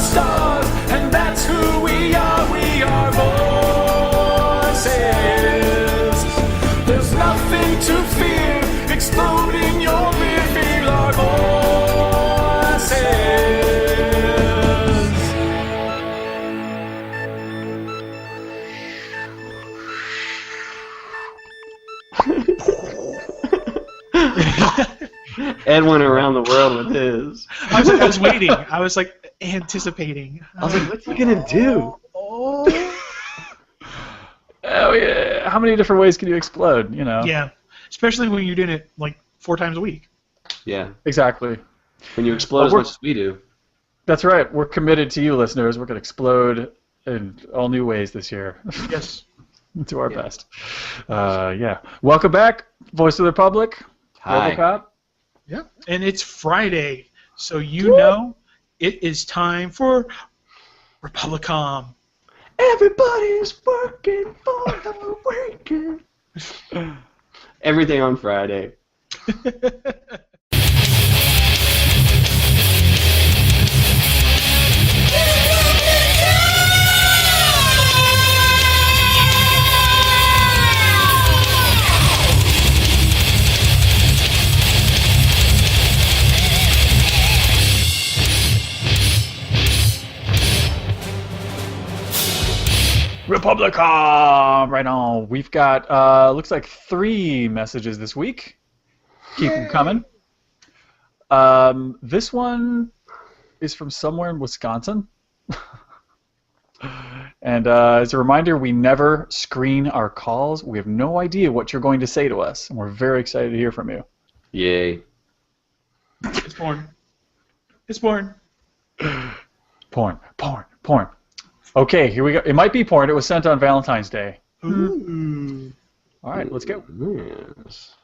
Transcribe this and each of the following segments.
stars, and that's who we are. We are voices. There's nothing to fear. Explode in your rear. Feel our voices. Ed went around the world with his. I was waiting. I was like anticipating. I was like, what's he gonna do? Oh yeah. How many different ways can you explode? You know. yeah, especially when you're doing it like 4 times a week. Yeah. Exactly. When you explode as much as we do. That's right. We're committed to you, listeners. We're gonna explode in all new ways this year. Yes. Do our best. Yeah. Welcome back, Voice of the Republic. Hi. Robocop. Yeah. And it's Friday, so you know it is time for Republicomm. Everybody's working for the weekend. Everything on Friday. Republicomm! Right on. We've got, looks like 3 messages this week. Keep them coming. This one is from somewhere in Wisconsin. And as a reminder, we never screen our calls. We have no idea what you're going to say to us, and we're very excited to hear from you. Yay. It's porn. It's porn. Porn. Okay, here we go. It might be porn. It was sent on Valentine's Day. Ooh. All right, let's go. Yes.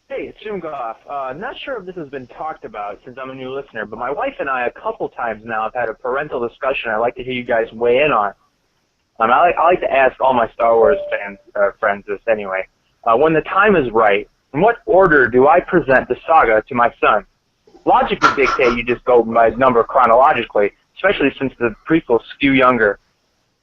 Hey, it's Jim Goff. Not sure if this has been talked about since I'm a new listener, but my wife and I a couple times now have had a parental discussion I'd like to hear you guys weigh in on. I like to ask all my Star Wars friends this anyway. When the time is right, in what order do I present the saga to my son? Logic would dictate you just go by number chronologically, especially since the prequels skew younger.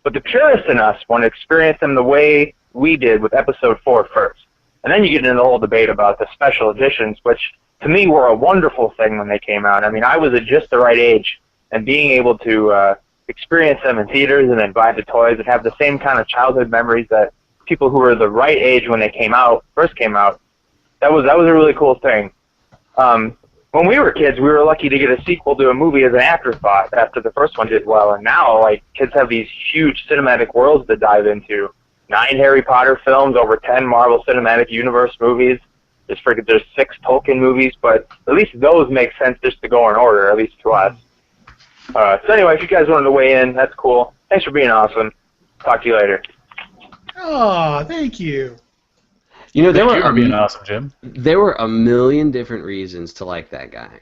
But the purists in us want to experience them the way we did with Episode 4 first. And then you get into the whole debate about the special editions, which to me were a wonderful thing when they came out. I mean, I was at just the right age, and being able to experience them in theaters and then buy the toys and have the same kind of childhood memories that people who were the right age when they first came out, that was a really cool thing. When we were kids, we were lucky to get a sequel to a movie as an afterthought after the first one did well, and now like kids have these huge cinematic worlds to dive into. 9 Harry Potter films, over 10 Marvel Cinematic Universe movies. There's 6 Tolkien movies, but at least those make sense just to go in order, at least to us. So anyway, if you guys wanted to weigh in, that's cool. Thanks for being awesome. Talk to you later. Oh, thank you. You know, Thank you for being awesome, Jim. There were a million different reasons to like that guy.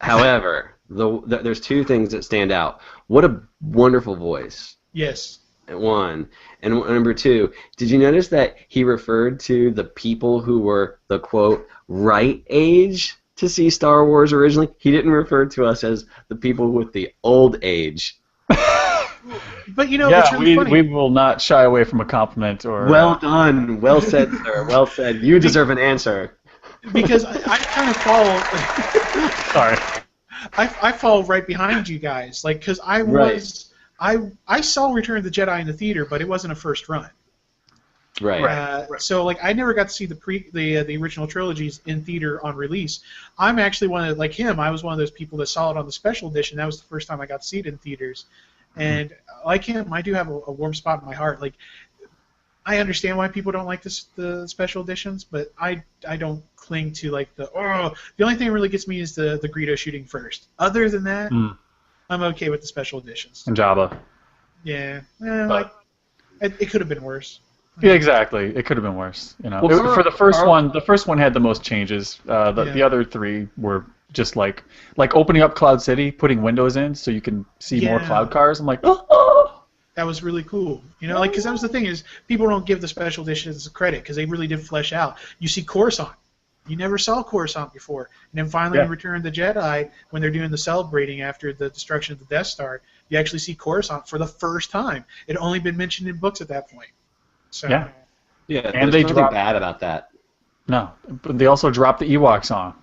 However, there's 2 things that stand out. What a wonderful voice. Yes. One. And number 2, did you notice that he referred to the people who were the, quote, right age to see Star Wars originally? He didn't refer to us as the people with the old age. But you know, Yeah, it's really funny. we will not shy away from a compliment. Or Well done. Well said, sir. Well said. You deserve an answer. Because I kind of fall. Sorry. I fall right behind you guys, like, because I saw Return of the Jedi in the theater, but it wasn't a first run. Right. So like I never got to see the original trilogies in theater on release. I'm actually like him. I was one of those people that saw it on the special edition. That was the first time I got to see it in theaters. And like him, I do have a warm spot in my heart. Like, I understand why people don't like the special editions, but I don't cling to like the only thing that really gets me is the Greedo shooting first. Other than that, I'm okay with the special editions. And Jabba. Yeah, like it could have been worse. Yeah, exactly. It could have been worse. You know, Well, for the first one, the first one had the most changes. The other 3 were just like opening up Cloud City, putting windows in so you can see more cloud cars. I'm like, oh. That was really cool. You know, like, because that was the thing is people don't give the special editions credit because they really did flesh out. You see Coruscant. You never saw Coruscant before. And then finally in Return of the Jedi, when they're doing the celebrating after the destruction of the Death Star, you actually see Coruscant for the first time. It had only been mentioned in books at that point. So, yeah, and there's nothing bad about that. No, but they also dropped the Ewok song.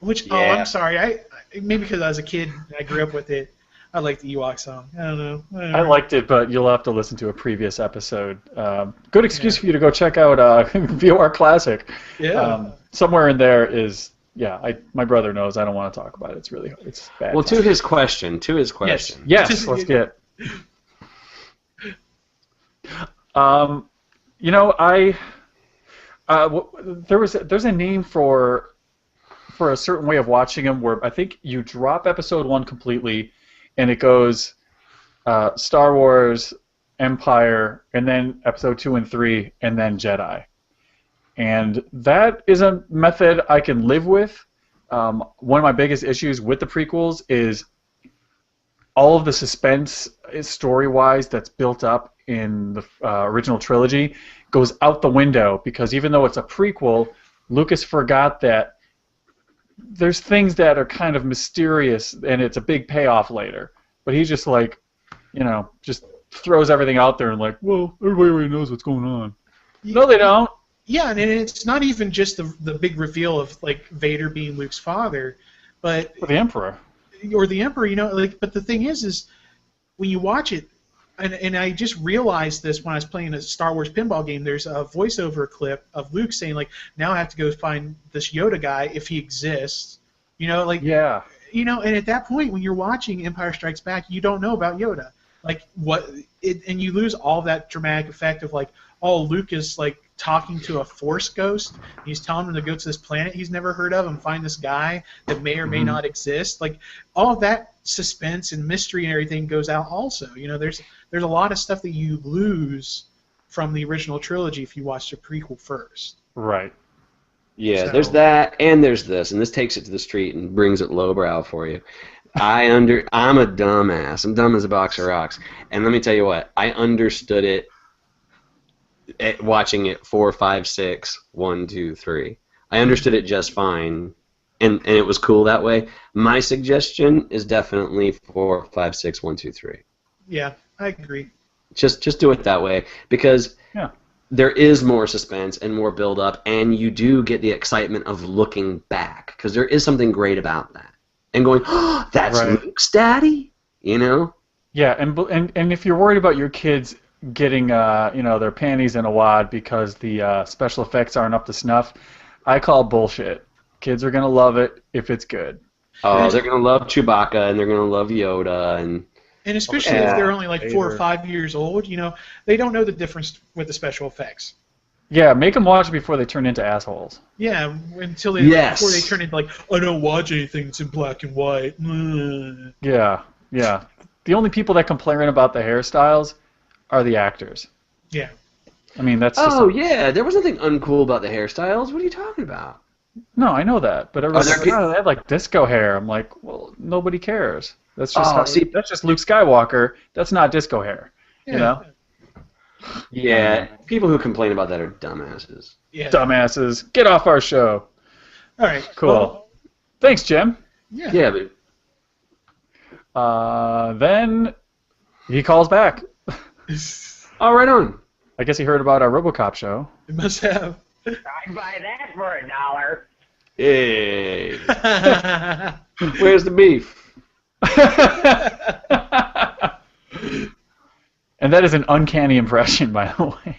Which, I'm sorry. I maybe because I was a kid, I grew up with it. I like the Ewok song. I don't know. I liked it, but you'll have to listen to a previous episode. Good excuse for you to go check out VOR Classic. Yeah. Somewhere in there is, my brother knows. I don't want to talk about it. It's bad. Well, to his question. Yes, let's get. There's a name for a certain way of watching them where I think you drop episode 1 completely, and it goes Star Wars, Empire, and then episode 2 and 3, and then Jedi. And that is a method I can live with. One of my biggest issues with the prequels is all of the suspense story-wise that's built up in the original trilogy goes out the window, because even though it's a prequel, Lucas forgot that there's things that are kind of mysterious and it's a big payoff later. But he just just throws everything out there and well, everybody already knows what's going on. No, they don't. Yeah, and it's not even just the big reveal of Vader being Luke's father, but or the Emperor. But the thing is when you watch it, and I just realized this when I was playing a Star Wars pinball game. There's a voiceover clip of Luke saying now I have to go find this Yoda guy if he exists. Yeah. And at that point when you're watching Empire Strikes Back, you don't know about Yoda. And you lose all that dramatic effect of Luke is talking to a Force ghost. He's telling him to go to this planet he's never heard of and find this guy that may or may not exist. All of that suspense and mystery and everything goes out also. There's a lot of stuff that you lose from the original trilogy if you watch the prequel first. Right. Yeah, So- there's that, and there's this, and this takes it to the street and brings it lowbrow for you. I'm a dumbass. I'm dumb as a box of rocks. And let me tell you what, I understood it watching it 4, 5, 6, 1, 2, 3. I understood it just fine, and it was cool that way. My suggestion is definitely 4, 5, 6, 1, 2, 3. Yeah, I agree. Just do it that way, because there is more suspense and more build up, and you do get the excitement of looking back, because there is something great about that. And going, oh, that's Luke's daddy, Yeah, and if you're worried about your kids getting their panties in a wad because the special effects aren't up to snuff, I call bullshit. Kids are gonna love it if it's good. Oh, they're gonna love Chewbacca, and they're gonna love Yoda, and especially if they're only 4 or 5 years old, they don't know the difference with the special effects. Yeah, make them watch it before they turn into assholes. Yeah, before they turn into I don't watch anything that's in black and white. Yeah. The only people that complain about the hairstyles are the actors. Yeah. I mean, that's just... yeah, there was nothing uncool about the hairstyles. What are you talking about? No, I know that, but everyone's they had disco hair. I'm like, well, nobody cares. That's just that's just Luke Skywalker. That's not disco hair. Yeah. Yeah, people who complain about that are dumbasses. Yeah. Dumbasses. Get off our show. All right. Cool. Well, thanks, Jim. Yeah. Yeah, but... then he calls back. Oh, right on. I guess he heard about our Robocop show. It must have. I'd buy that for $1. Hey. Where's the beef? And that is an uncanny impression, by the way.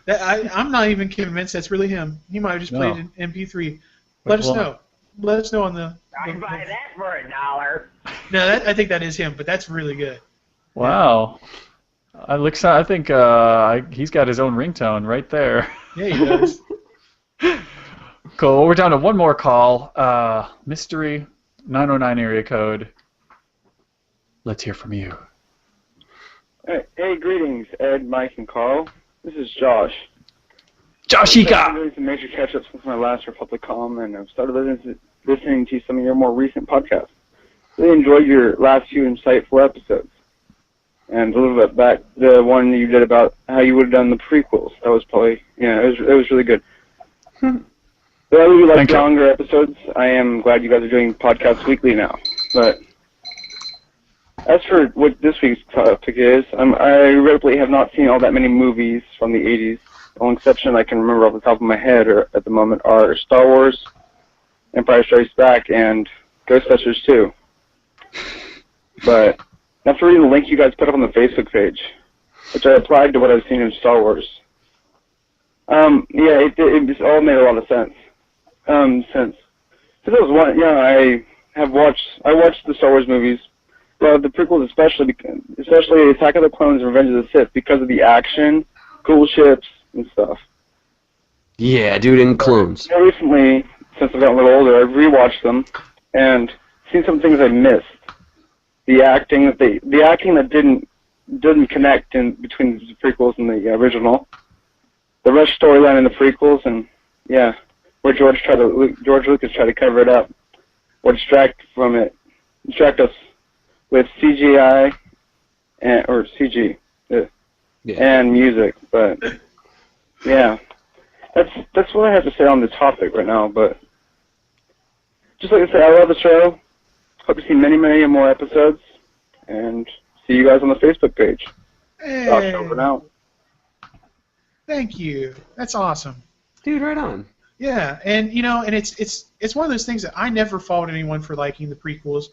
I'm not even convinced that's really him. He might have just played an MP3. Let us know. Let us know on the. I'd buy that for $1. No, I think that is him, but that's really good. Wow. I think he's got his own ringtone right there. Yeah, he does. Cool. Well, we're down to one more call. Mystery 909 area code. Let's hear from you. Hey, greetings, Ed, Mike, and Carl. This is Josh. Joshika! I've been doing some major catch-ups since my last Republicomm, and I've started listening to some of your more recent podcasts. Really enjoyed your last few insightful episodes. And a little bit back, the one you did about how you would have done the prequels. That was probably, it was really good. But I really like Thank you. longer episodes. I am glad you guys are doing podcasts weekly now. But as for what this week's topic is, I regrettably have not seen all that many movies from the 80s. The only exception I can remember off the top of my head at the moment are Star Wars, Empire Strikes Back, and Ghostbusters 2. But after reading the link you guys put up on the Facebook page, which I applied to what I've seen in Star Wars, it all made a lot of sense. Since I was one, I watched the Star Wars movies, well, the prequels especially Attack of the Clones and Revenge of the Sith, because of the action, cool ships, and stuff. Yeah, dude, in clones. More recently, since I've gotten a little older, I've rewatched them and seen some things I missed. The acting that didn't connect in between the prequels and the original. The rush storyline in the prequels, and where George Lucas tried to cover it up, or distract us with CGI or CG and music. But that's what I have to say on the topic right now. But just like I said, I love the show. Hope to see many, many more episodes, and see you guys on the Facebook page. Hey, Over now. thank you. That's awesome. Dude, right on. Yeah, and and it's one of those things that I never fault anyone for liking the prequels,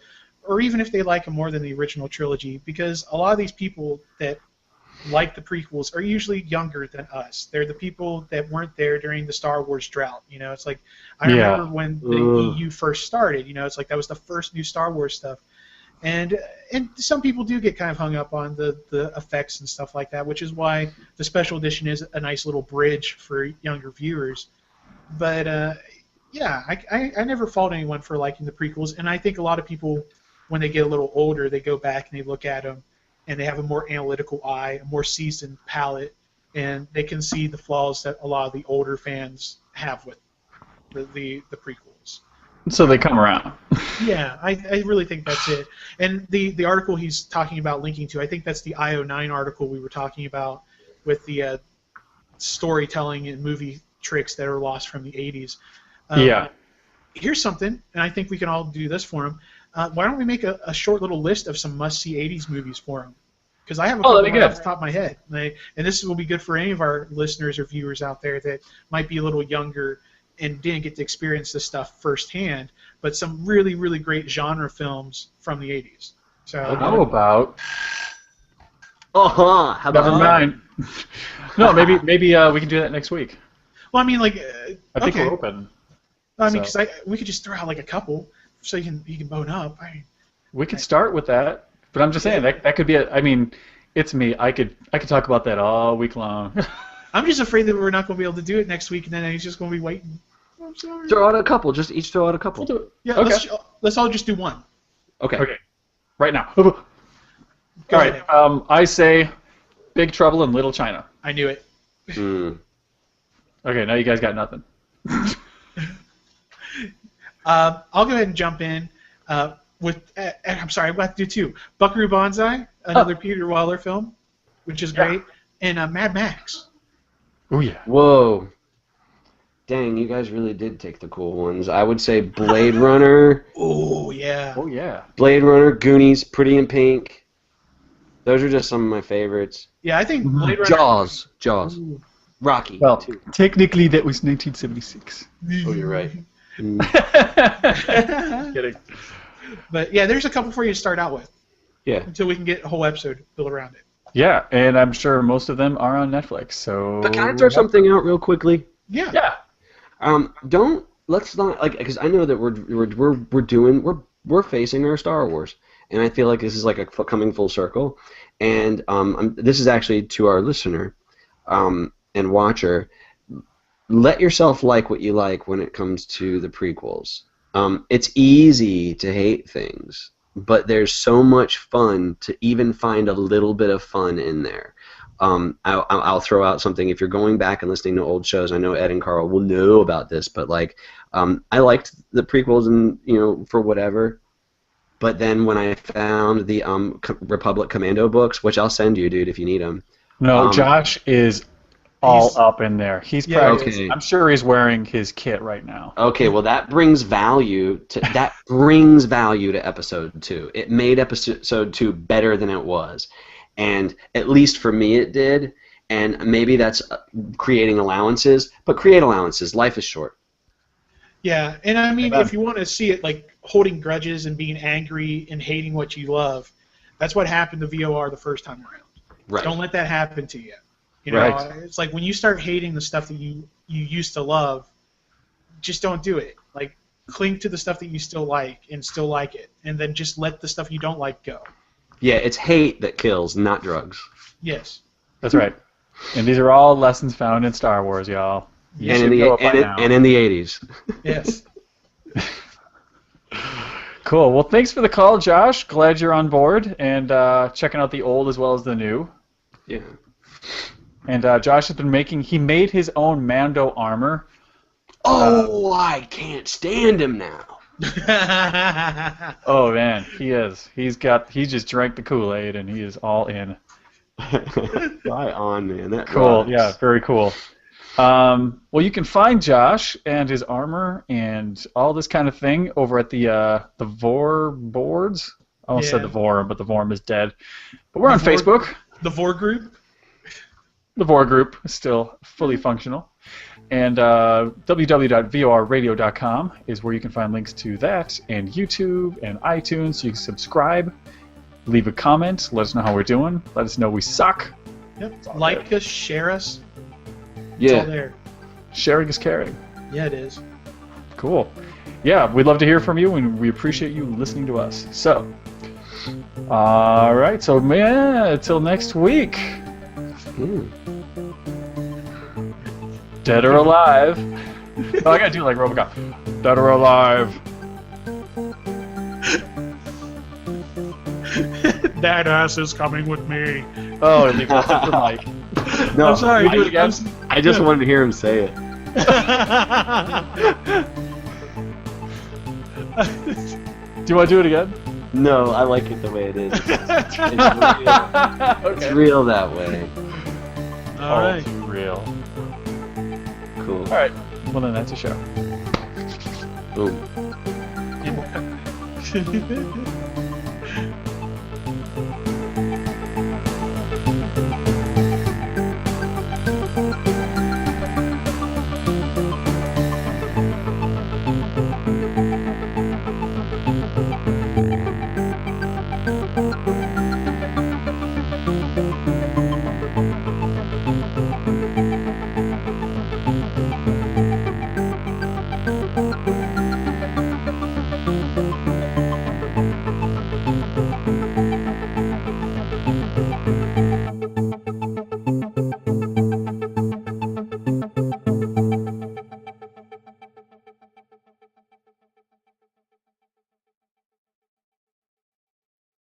or even if they like them more than the original trilogy, because a lot of these people that like the prequels are usually younger than us. They're the people that weren't there during the Star Wars drought. It's like I remember when the EU first started. It's like that was the first new Star Wars stuff, and some people do get kind of hung up on the effects and stuff like that, which is why the special edition is a nice little bridge for younger viewers. But I never fault anyone for liking the prequels, and I think a lot of people, when they get a little older, they go back and they look at them, and they have a more analytical eye, a more seasoned palate, and they can see the flaws that a lot of the older fans have with the prequels. So they come around. Yeah, I really think that's it. And the article he's talking about linking to, I think that's the IO9 article we were talking about with the storytelling and movie tricks that are lost from the 80s. Here's something, and I think we can all do this for him. Why don't we make a short little list of some must-see 80s movies for him? Because I have a couple right off the top of my head. And this will be good for any of our listeners or viewers out there that might be a little younger and didn't get to experience this stuff firsthand, but some really, really great genre films from the 80s. So How about... How about Never mind. No, maybe we can do that next week. Well, I mean, like... I think we're open. I mean, because we could just throw out like a couple, so you can bone up. We could start with that, but I'm just saying that could be I mean, it's me. I could talk about that all week long. I'm just afraid that we're not going to be able to do it next week, and then he's just going to be waiting. I'm sorry. Throw out a couple. Just each throw out a couple. Yeah, Okay. let's all just do one. Okay. Right now. Go All ahead. right. I say Big Trouble in Little China. I knew it. Okay, now you guys got nothing. I'll go ahead and jump in with. I'm sorry, I've got to do two. Buckaroo Banzai, another Peter Weller film, which is great, and Mad Max. Oh yeah. Whoa. Dang, you guys really did take the cool ones. I would say Blade Runner. Oh yeah. Oh yeah. Blade Runner, Goonies, Pretty in Pink. Those are just some of my favorites. Yeah, I think Blade Runner. Jaws. Ooh. Rocky. Well, too. technically that was 1976. Oh, you're right. Kidding. But yeah, there's a couple for you to start out with. Yeah. Until we can get a whole episode built around it. Yeah, and I'm sure most of them are on Netflix. So. But can I throw something out real quickly? Yeah. Yeah. Let's not because I know that we're facing our Star Wars, and I feel like this is like a coming full circle, and this is actually to our listener, and watcher. Let yourself like what you like when it comes to the prequels. It's easy to hate things, but there's so much fun to even find a little bit of fun in there. I'll throw out something. If you're going back and listening to old shows, I know Ed and Carl will know about this, but like, I liked the prequels and for whatever. But then when I found the Republic Commando books, which I'll send you, dude, if you need them. No, Josh is all He's- up in there. He's Yeah, practicing. okay. I'm sure he's wearing his kit right now. Okay, well that brings value to episode 2. It made episode 2 better than it was, and at least for me it did. And maybe that's creating allowances, but create allowances. Life is short. Yeah, and I mean, Amen. if you want to see it like holding grudges and being angry and hating what you love, that's what happened to VOR the first time around. Right. Don't let that happen to you. You know, Right. it's like when you start hating the stuff that you used to love, just don't do it. Like, cling to the stuff that you still like and still like it, and then just let the stuff you don't like go. Yeah, it's hate that kills, not drugs. Yes. That's right. And these are all lessons found in Star Wars, y'all. You And should in, know the, it by and, now. and in the 80s. Yes. Cool. Well, thanks for the call, Josh. Glad you're on board and checking out the old as well as the new. Yeah. And Josh has been he made his own Mando armor. Oh, I can't stand him now. Oh man, he is. He just drank the Kool-Aid and he is all in. Right on, man. That Cool. rocks. Yeah, very cool. Well, you can find Josh and his armor and all this kind of thing over at the Vor boards. I almost said Yeah. the Vorm, but the Vorm is dead. But we're on The Vor- Facebook. The Vor group. The Vor group is still fully functional. And www.vorradio.com is where you can find links to that, and YouTube and iTunes, so you can subscribe, leave a comment, let us know how we're doing, let us know we suck. Yep. Like us, share us. It's all Yeah. there. Sharing is caring. Yeah, it is. Cool. Yeah, we'd love to hear from you, and we appreciate you listening to us. So, all right, so man, until next week, Ooh. dead or alive. Oh, I gotta do it like Robocop. Dead or alive. That ass is coming with me. Oh, leave it for Mike. No, I'm sorry. Can we do it again? I just wanted to hear him say it. Do you want to do it again? No, I like it the way it is. It's Okay. real that way. All right. Too real. Cool. All right. Well, then that's a show. Boom.